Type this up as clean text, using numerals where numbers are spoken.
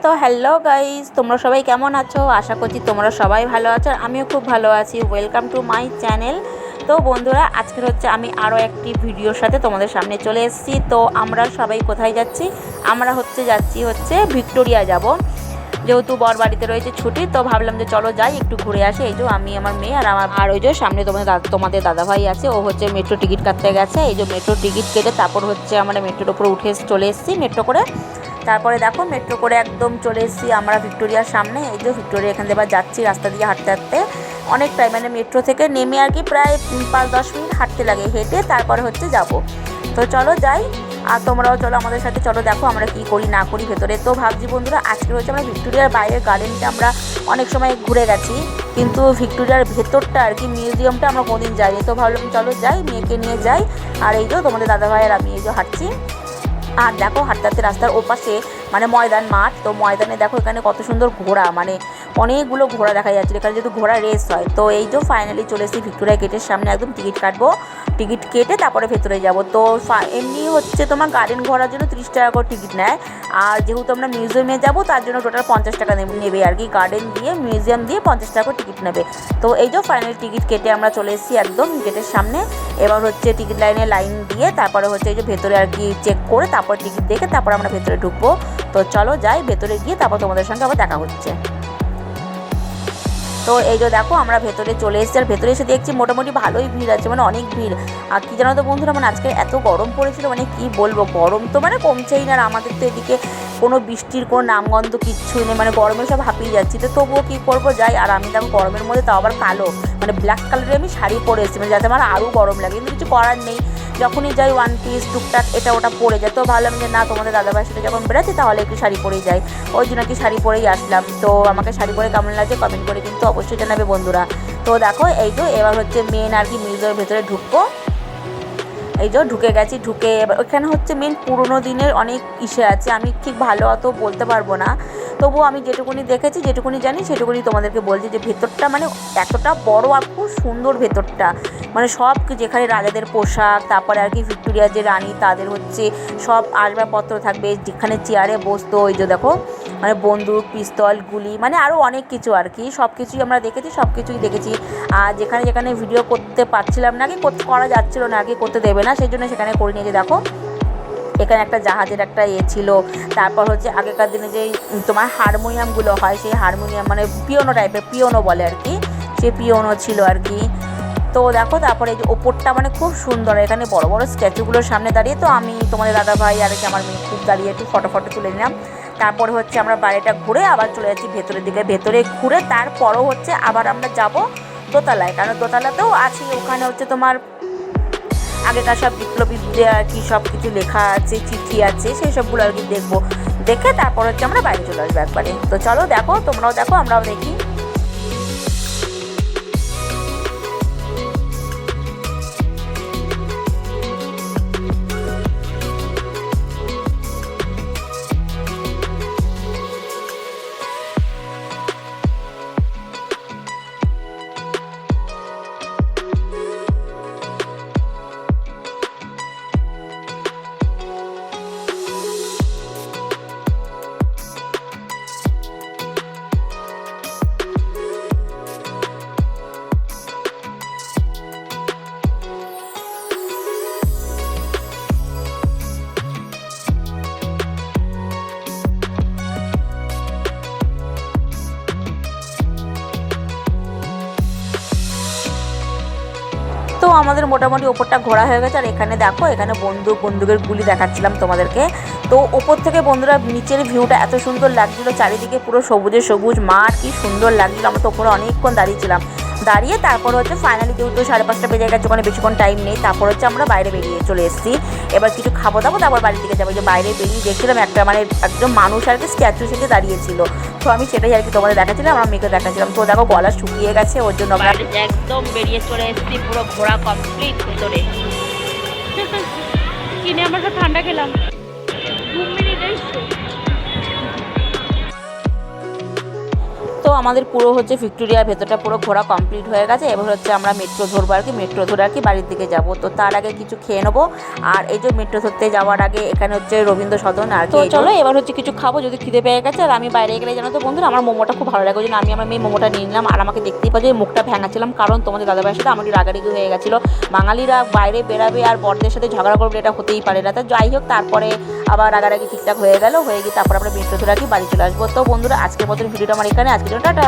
তো hello guys, তোমরা সবাই কেমন আছো? আশা করছি তোমরা সবাই ভালো আছো, আর আমিও খুব ভালো আছি। Welcome to my channel. তো বন্ধুরা, আজকের হচ্ছে আমি আরও একটি ভিডিওর সাথে তোমাদের সামনে চলে এসেছি। তো আমরা সবাই কোথায় যাচ্ছি? আমরা যাচ্ছি ভিক্টোরিয়া যাব, যেহেতু বর বাড়িতে রয়েছে ছুটি। তো ভাবলাম যে চলো যাই, একটু ঘুরে আসি। এই যে আমি, আমার মেয়ে আর ওই যে সামনে তোমাদের দাদাভাই আছে, ও হচ্ছে মেট্রো টিকিট কাটতে গেছে। এই যে মেট্রো টিকিট কেটে তারপর হচ্ছে আমরা মেট্রোর উপরে উঠে চলে এসেছি মেট্রো করে। তারপরে দেখো মেট্রো করে একদম চলে এসেছি আমরা ভিক্টোরিয়ার সামনে। এই যে ভিক্টোরিয়া, এখান থেকে এবার যাচ্ছি রাস্তা দিয়ে হাঁটতে হাঁটতে। অনেক টাইম, মানে মেট্রো থেকে নেমে আর কি প্রায় 5-10 মিনিট হাঁটতে লাগে হেঁটে, তারপরে হচ্ছে যাব। তো চলো যাই, আর তোমরাও চলো আমাদের সাথে। চলো দেখো আমরা কি করি না করি ভেতরে। তো ভাবছি বন্ধুরা, আজকে হচ্ছে আমরা ভিক্টোরিয়ার বাইরের গার্ডেনটা আমরা অনেক সময় ঘুরে গেছি, কিন্তু ভিক্টোরিয়ার ভেতরটা আর কি মিউজিয়ামটা আমরা কোনোদিন যাইনি। তো ভাবলাম চলো যাই, মেয়েকে নিয়ে যাই। আর এই যে তোমাদের দাদাভাই আর আমি এই যে হাঁটছি। আর দেখো হাঁটতে হাঁটতে রাস্তার ওপাশে মানে ময়দান মাঠ, তো ময়দানে দেখো এখানে কত সুন্দর ঘোড়া, মানে অনেকগুলো ঘোড়া দেখা যাচ্ছে। এখানে যেহেতু ঘোড়া রেস হয়। তো এই যে ফাইনালি চলে এসেছি ভিক্টোরিয়া গেটের সামনে, একদম টিকিট কাটবো। টিকিট কেটে তারপরে ভেতরে যাব। তো এমনি হচ্ছে তোমার গার্ডেন ঘোরার জন্য 30 টাকা করে টিকিট নেয়। আর যেহেতু আমরা মিউজিয়ামে যাব, তার জন্য টোটাল 50 টাকা নেবে আর কি। গার্ডেন দিয়ে মিউজিয়াম দিয়ে 50 টাকা করে টিকিট নেবে। তো এই যে ফাইনালি টিকিট কেটে আমরা চলে এসেছি একদম গেটের সামনে। এবার হচ্ছে টিকিট লাইন দিয়ে তারপরে হচ্ছে এই যে ভেতরে আর কি চেক করে তারপর টিকিট দেখে তারপর আমরা ভেতরে ঢুকবো। তো চলো যাই, ভেতরে গিয়ে তারপর তোমাদের সঙ্গে আবার দেখা হচ্ছে। তো এই যে দেখো আমরা ভেতরে চলে এসেছি, আর ভেতরে এসে দেখছি মোটামুটি ভালোই ভিড় আছে, মানে অনেক ভিড়। আর কি জানো তো বন্ধুরা, মানে আজকে এত গরম পড়েছিল, মানে কি বলবো, গরম তো মানে কমছেই না। আর আমাদের তো এদিকে কোনো বৃষ্টির কোনো নামগন্ধ কিচ্ছুই নেই, মানে গরমে সব হাঁপিয়ে যাচ্ছি। তো তবুও কী করবো, যাই। আর আমি দেখো গরমের মধ্যে তাও আবার কালো, মানে ব্ল্যাক কালারের আমি শাড়ি পরে এসেছি, মানে যাতে আমার আরও গরম লাগে, কিন্তু কিছু করার নেই। যখনই যাই ওয়ান পিস টুকটাক এটা ওটা পরে যায়। তো ভাবলাম যে না, তোমাদের দাদাভাইয়ের সাথে যখন বেরোচ্ছি তাহলে একটু শাড়ি পরেই যাই। ওই জন্য কি শাড়ি পরেই আসলাম। তো আমাকে শাড়ি পরে কেমন লাগছে কমেন্ট করে কিন্তু অবশ্যই জানাবে বন্ধুরা। তো দেখো এই তো এবার হচ্ছে মেন আর কি মিউজিয়ামের ভেতরে ঢুকবো। এই যে ঢুকে গেছি, ঢুকে এবার ওখানে হচ্ছে মেন পুরোনো দিনের অনেক ইসে আছে। আমি ঠিক ভালো অত বলতে পারবো না, তবুও আমি যেটুকুনি দেখেছি যেটুকুনি জানি সেটুকুনি তোমাদেরকে বলছি। যে ভেতরটা মানে এতটা বড় আর খুব সুন্দর ভেতরটা, মানে সব যেখানে রাজাদের পোশাক, তারপরে আর কি ভিক্টোরিয়ার যে রানী তাদের হচ্ছে সব আসবাবপত্র থাকবে, যেখানে চেয়ারে বসতো। ওই যে দেখো মানে বন্দুক, পিস্তল, গুলি, মানে আরও অনেক কিছু আর কি, সব কিছুই আমরা দেখেছি, সব কিছুই দেখেছি। আর যেখানে যেখানে ভিডিও করতে পারছিলাম না কি করা যাচ্ছিলো না আর কি, করতে দেবে না, সেই জন্য সেখানে করে নিয়েছে। দেখো এখানে একটা জাহাজের একটা ছিল। তারপর হচ্ছে আগেকার দিনে যে তোমার হারমোনিয়ামগুলো হয়, সেই হারমোনিয়াম মানে পিওনো টাইপের, পিওনো বলে আর কি, সে পিওনো ছিল আর কি। তো দেখো তারপরে এই যে ওপরটা মানে খুব সুন্দর, এখানে বড় বড় স্ট্যাচুগুলোর সামনে দাঁড়িয়ে তো আমি, তোমাদের দাদাভাই আর কি আমার মেয়ে খুব দাঁড়িয়ে একটু ফটো তুলে নিলাম। তারপরে হচ্ছে আমরা বাইরেটা ঘুরে আবার চলে যাচ্ছি ভেতরের দিকে। ভেতরে ঘুরে তারপরও হচ্ছে আবার আমরা যাব দোতলায়, কারণ দোতলাতেও আছি। ওখানে হচ্ছে তোমার আগেকার সব বিপ্লবীদের আর কি সব কিছু লেখা আছে, চিঠি আছে, সেই সবগুলো আর কি দেখবো। দেখে তারপর হচ্ছে আমরা বাইরে চলে আসবো একবারে। তো চলো দেখো, তোমরাও দেখো, আমরাও দেখি। তো আমাদের মোটামুটি ওপরটা ঘোরা হয়ে গেছে। আর এখানে দেখো, এখানে বন্দুকের গুলি দেখাচ্ছিলাম তোমাদেরকে। তো ওপর থেকে বন্ধুরা নিচের ভিউটা এত সুন্দর লাগছিলো, চারিদিকে পুরো সবুজে সবুজ মাঠ, কি সুন্দর লাগছিলো। আমরা তো ওপরে অনেকক্ষণ দাঁড়িয়েছিলাম, দাঁড়িয়ে তারপর হচ্ছে ফাইনালি যেহেতু 5:30 বেজে গেছে, ওখানে বেশিক্ষণ টাইম নেই। তারপর হচ্ছে আমরা বাইরে বেরিয়ে চলে এসেছি। এবার কিছু খাবো দাবো, তারপর বাড়ির দিকে যাবো। যে বাইরে বেরিয়ে দেখছিলাম একটা মানে একদম মানুষ আর কি স্ট্যাচু সেজে দাঁড়িয়েছিল। তো আমি সেটাই আর কি তোমাদের দেখাচ্ছিলাম, আমার মেয়েকে দেখাচ্ছিলাম। তো দেখো গলা শুকিয়ে গেছে, ওর জন্য আমরা একদম বেরিয়ে চলে এসেছি, পুরো ঘোরা কমপ্লিট ভেতরে। কিনে আমরা সব ঠান্ডা খেলাম 2 মিনিটেই। তো আমাদের পুরো হচ্ছে ভিক্টোরিয়ার ভেতরটা পুরো ঘোরা কমপ্লিট হয়ে গেছে। এবার হচ্ছে আমরা মেট্রো ধরবো আর কি, মেট্রো ধরে আর কি বাড়ির দিকে যাবো। তো তার আগে কিছু খেয়ে নেবো। আর এই যে মেট্রো ধরতে যাওয়ার আগে এখানে হচ্ছে রবীন্দ্র সদন আর কি। তো চলো এবার হচ্ছে কিছু খাবো, যদি খিদে পেয়ে গেছে। আর আমি বাইরে গেলে জানো তো বন্ধুরা আমার মোমোটা খুব ভালো লাগে, ওই জন্য আমি আমার মেয়ে মোমোটা নিয়ে নিলাম। আর আমাকে দেখতেই পাচ্ছি মুখটা ভেঙাচ্ছিলাম, কারণ তোমাদের দাদাভাইয়ের সাথে আমার রাগারাগি হয়ে গেছিলো। বাঙালিরা বাইরে বেরাবে আর বড়দের সাথে ঝগড়া করবে, এটা হতেই পারে না। তো যাই হোক, তারপরে আবার রাগারাগি ঠিকঠাক হয়ে গেল, হয়ে গিয়ে তারপর আমরা মেট্রো ধরে আর কি বাড়ি চলে আসবো। তো বন্ধুরা আজকের মতন ভিডিওটা আমার এখানে, আজকের জন্য টাটা।